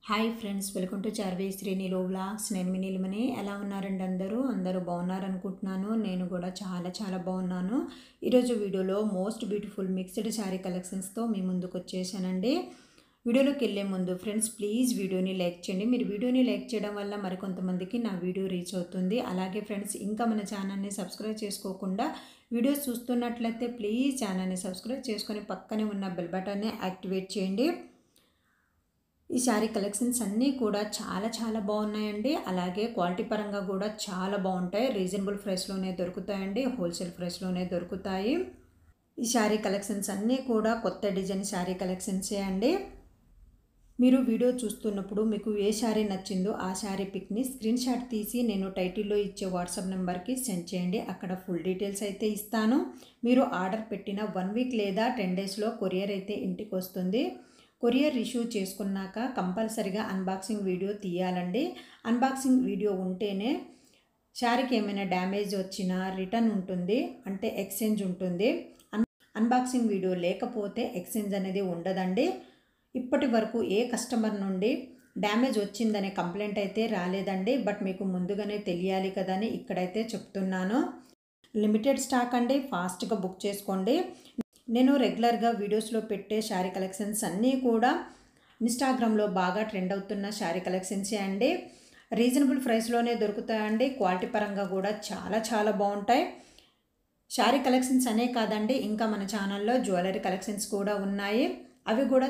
Hi friends, welcome to Charvi శ్రీనిలో vlogs. నేను మీ నీలిమని. ఎలా ఉన్నారండి? అందరూ బాగున్నారనుకుంటున్నాను. నేను కూడా చాలా బాగున్నాను. ఈరోజు వీడియోలో మోస్ట్ బ్యూటిఫుల్ మిక్స్డ్ శారీ కలెక్షన్స్తో మీ ముందుకు వచ్చేసానండి. వీడియోలోకి వెళ్ళే ముందు ఫ్రెండ్స్, ప్లీజ్ వీడియోని లైక్ చేయండి. మీరు వీడియోని లైక్ చేయడం వల్ల మరికొంతమందికి నా వీడియో రీచ్ అవుతుంది. అలాగే ఫ్రెండ్స్, ఇంకా మన ఛానల్ని సబ్స్క్రైబ్ చేసుకోకుండా వీడియోస్ చూస్తున్నట్లయితే ప్లీజ్ ఛానల్ని సబ్స్క్రైబ్ చేసుకొని పక్కనే ఉన్న బెల్ బటన్ని యాక్టివేట్ చేయండి. ఈ శారీ కలెక్షన్స్ అన్నీ కూడా చాలా బాగున్నాయండి. అలాగే క్వాలిటీ పరంగా కూడా చాలా బాగుంటాయి. రీజనబుల్ ప్రైస్లోనే దొరుకుతాయండి. హోల్సేల్ ప్రైస్లోనే దొరుకుతాయి. ఈ శారీ కలెక్షన్స్ అన్నీ కూడా కొత్త డిజైన్ శారీ కలెక్షన్సే అండి. మీరు వీడియో చూస్తున్నప్పుడు మీకు ఏ శారీ నచ్చిందో ఆ శారీ పిక్ని స్క్రీన్ షాట్ తీసి నేను టైటిల్లో ఇచ్చే వాట్సాప్ నెంబర్కి సెండ్ చేయండి. అక్కడ ఫుల్ డీటెయిల్స్ అయితే ఇస్తాను. మీరు ఆర్డర్ పెట్టిన 1 వీక్ లేదా 10 డేస్లో కొరియర్ అయితే ఇంటికి వస్తుంది. కొరియర్ రిసీవ్ చేసుకున్నాక కంపల్సరిగా అన్బాక్సింగ్ వీడియో తీయాలండి. అన్బాక్సింగ్ వీడియో ఉంటేనే శారీకి ఏమైనా డ్యామేజ్ వచ్చినా రిటర్న్ ఉంటుంది, అంటే ఎక్స్చేంజ్ ఉంటుంది. అన్బాక్సింగ్ వీడియో లేకపోతే ఎక్స్చేంజ్ అనేది ఉండదండి. ఇప్పటి వరకు ఏ కస్టమర్ నుండి డ్యామేజ్ వచ్చిందనే కంప్లైంట్ అయితే రాలేదండి. బట్ మీకు ముందుగానే తెలియాలి కదా అని ఇక్కడైతే చెప్తున్నాను. లిమిటెడ్ స్టాక్ అండి, ఫాస్ట్గా బుక్ చేసుకోండి. నేను రెగ్యులర్గా వీడియోస్లో పెట్టే శారీ కలెక్షన్స్ అన్నీ కూడా ఇన్స్టాగ్రామ్లో బాగా ట్రెండ్ అవుతున్న శారీ కలెక్షన్సే అండి. రీజనబుల్ ప్రైస్లోనే దొరుకుతాయండి. క్వాలిటీ పరంగా కూడా చాలా బాగుంటాయి. శారీ కలెక్షన్స్ అనే కాదండి, ఇంకా మన ఛానల్లో జ్యువెలరీ కలెక్షన్స్ కూడా ఉన్నాయి. అవి కూడా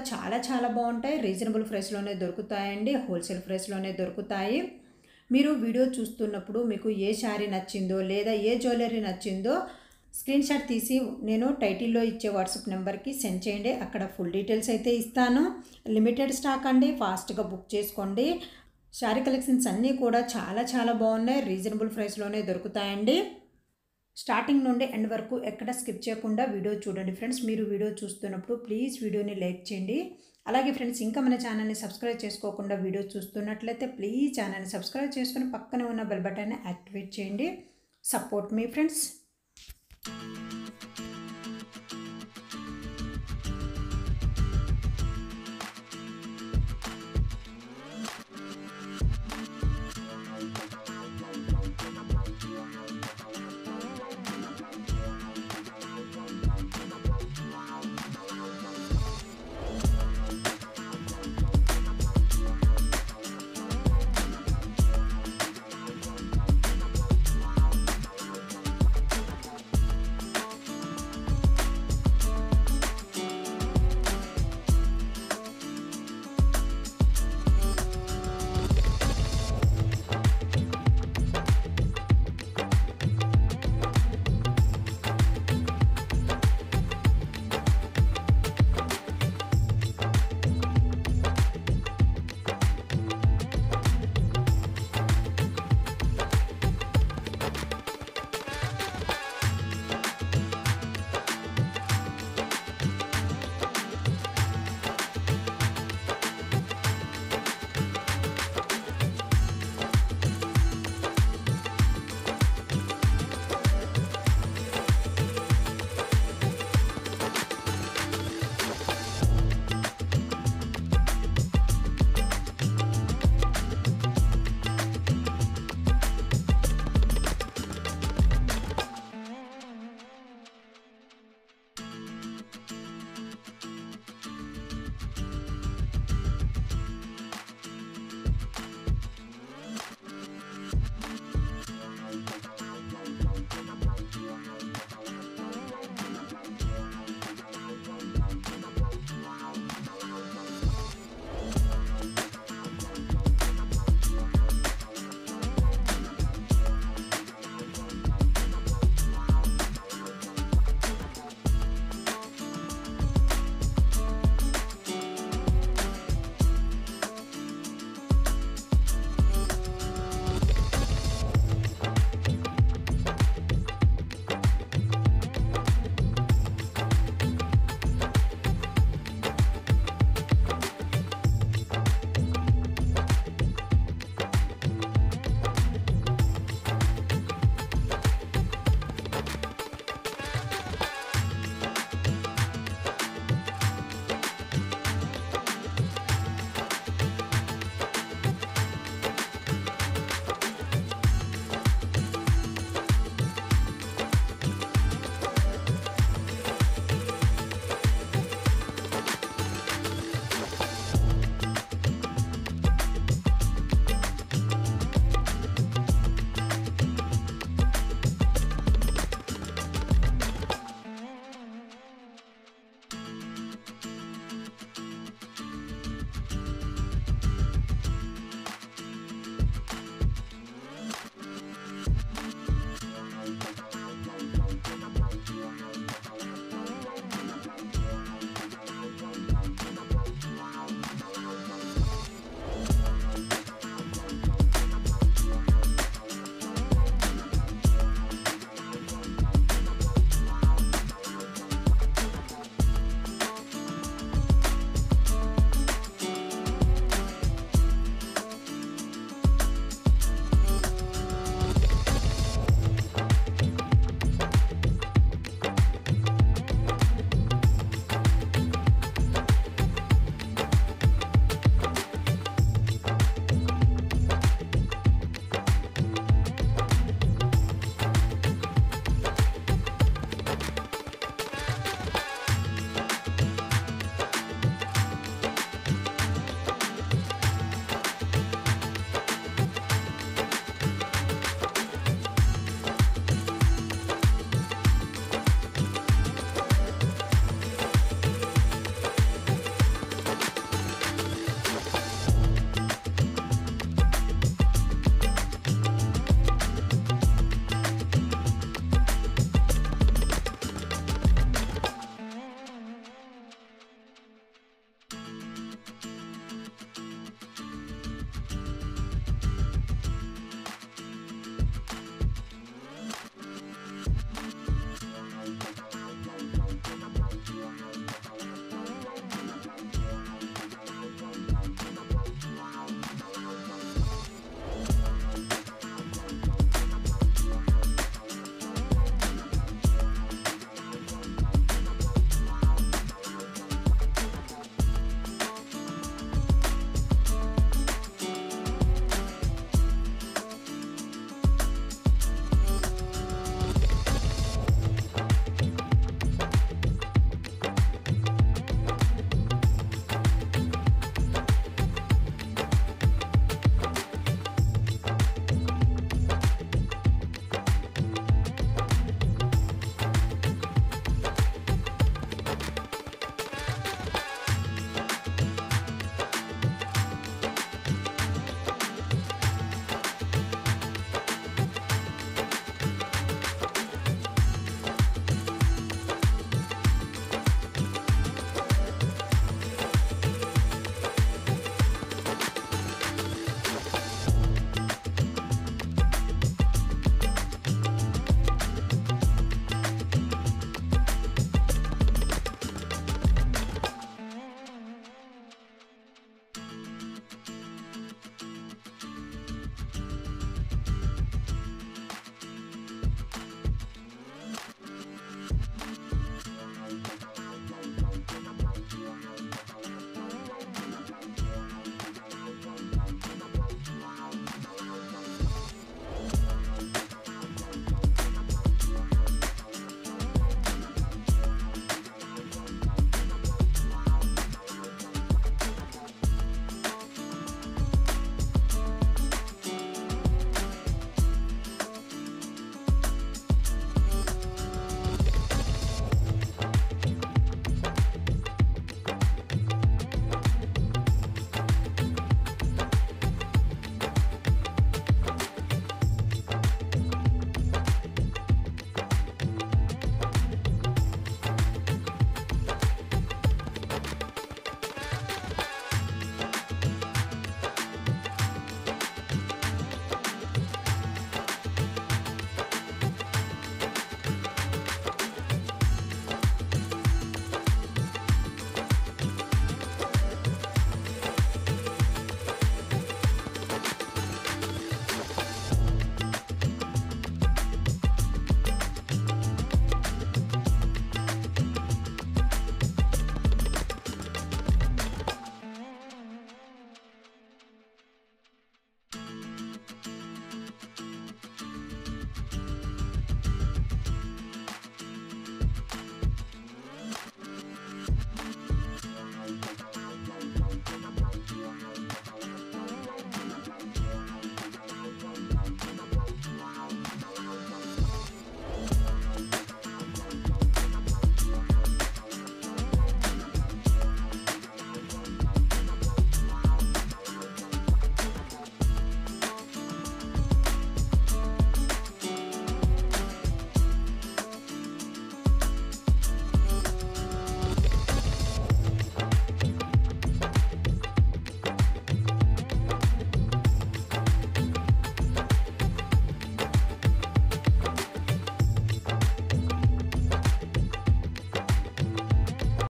చాలా బాగుంటాయి. రీజనబుల్ ప్రైస్లోనే దొరుకుతాయండి. హోల్సేల్ ప్రైస్లోనే దొరుకుతాయి. మీరు వీడియో చూస్తున్నప్పుడు మీకు ఏ శారీ నచ్చిందో లేదా ఏ జ్యువెలరీ నచ్చిందో స్క్రీన్ షాట్ తీసి నేను టైటిల్లో ఇచ్చే వాట్సాప్ నెంబర్కి సెండ్ చేయండి. అక్కడ ఫుల్ డీటెయిల్స్ అయితే ఇస్తాను. లిమిటెడ్ స్టాక్ అండి, ఫాస్ట్గా బుక్ చేసుకోండి. శారీ కలెక్షన్స్ అన్నీ కూడా చాలా బాగున్నాయి. రీజనబుల్ ప్రైస్లోనే దొరుకుతాయండి. స్టార్టింగ్ నుండి ఎండ్ వరకు ఎక్కడ స్కిప్ చేయకుండా వీడియో చూడండి ఫ్రెండ్స్. మీరు వీడియో చూస్తున్నప్పుడు ప్లీజ్ వీడియోని లైక్ చేయండి. అలాగే ఫ్రెండ్స్, ఇంకా మన ఛానల్ని సబ్స్క్రైబ్ చేసుకోకుండా వీడియో చూస్తున్నట్లయితే ప్లీజ్ ఛానల్ని సబ్స్క్రైబ్ చేసుకుని పక్కనే ఉన్న బెల్ బటన్ని యాక్టివేట్ చేయండి. సపోర్ట్ మీ ఫ్రెండ్స్.